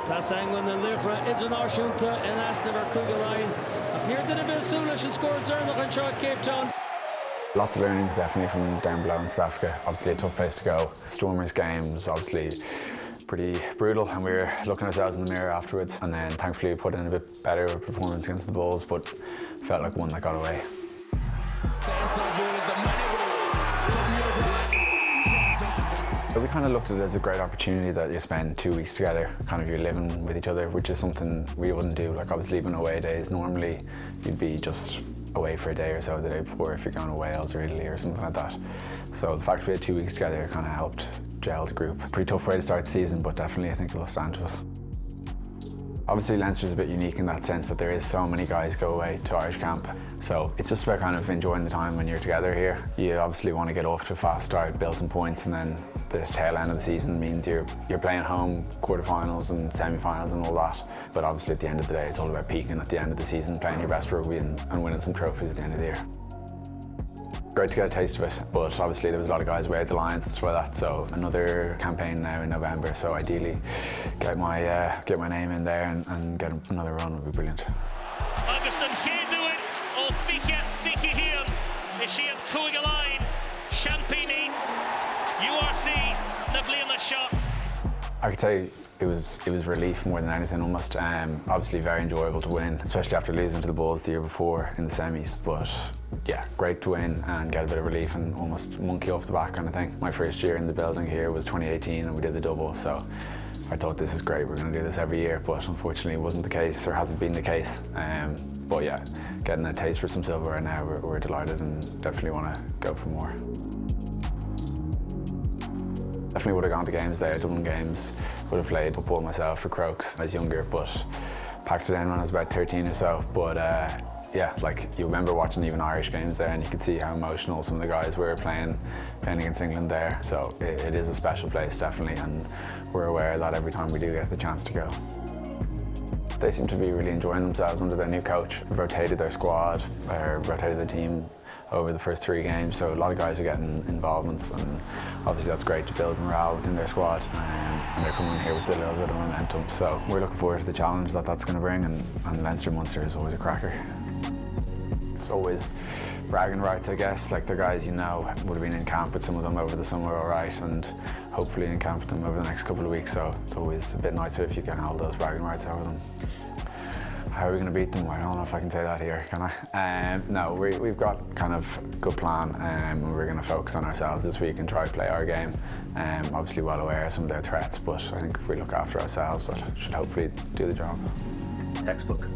Tá sangan na Luchra Idirnáisiúnta in Asna ver Cúgaláin. Ach níor duna bit súlais and scored Zernach an seo Cape Town. Lots of learnings definitely from down below in South Africa. Obviously a tough place to go. Stormers games, obviously pretty brutal, and we were looking ourselves in the mirror afterwards, and then thankfully we put in a bit better performance against the Bulls, but felt like one that got away. We kind of looked at it as a great opportunity that you spend 2 weeks together, kind of you're living with each other, which is something we wouldn't do. Like obviously even away days, normally you'd be just away for a day or so the day before if you're going to Wales or Italy or something like that. So the fact we had 2 weeks together kind of helped gel the group. Pretty tough way to start the season, but definitely I think it'll stand to us. Obviously Leinster's a bit unique in that sense that there is so many guys go away to Irish camp. So it's just about kind of enjoying the time when you're together here. You obviously want to get off to a fast start, build some points, and then the tail end of the season means you're playing home, quarterfinals and semi-finals and all that. But obviously at the end of the day it's all about peaking at the end of the season, playing your best rugby and winning some trophies at the end of the year. Great to get a taste of it, but obviously there was a lot of guys away at the Lions and stuff like that, so another campaign now in November, so ideally get my name in there and get another run would be brilliant. Agus den chéadúin ó fiche hían is siad Cúgaláin, Champini, URC na bliana seo. I could say it was relief more than anything almost. Obviously very enjoyable to win, especially after losing to the Bulls the year before in the semis, but yeah, great to win and get a bit of relief and almost monkey off the back kind of thing. My first year in the building here was 2018 and we did the double, so I thought this is great, we're going to do this every year, but unfortunately it wasn't the case, or hasn't been the case. But yeah, getting a taste for some silverware now, we're delighted and definitely want to go for more. Definitely would have gone to games there, Dublin games, would have played football myself for Crokes when I was younger, but packed it in when I was about 13 or so. But yeah, like you remember watching even Irish games there and you could see how emotional some of the guys were playing against England there. So it is a special place definitely, and we're aware of that every time we do get the chance to go. They seem to be really enjoying themselves under their new coach. Rotated their squad, rotated the team over the first 3 games, so a lot of guys are getting involvements, and obviously that's great to build morale within their squad, and they're coming here with a little bit of momentum, so we're looking forward to the challenge that's going to bring, and Leinster Munster is always a cracker. It's always bragging rights, I guess, like the guys you know would have been in camp with some of them over the summer alright, and hopefully in camp with them over the next couple of weeks, so it's always a bit nicer if you can hold those bragging rights over them. How are we going to beat them? I don't know if I can say that here, can I? No, we've got kind of a good plan, and we're going to focus on ourselves this week and try to play our game. Obviously well aware of some of their threats, but I think if we look after ourselves that should hopefully do the job. Textbook.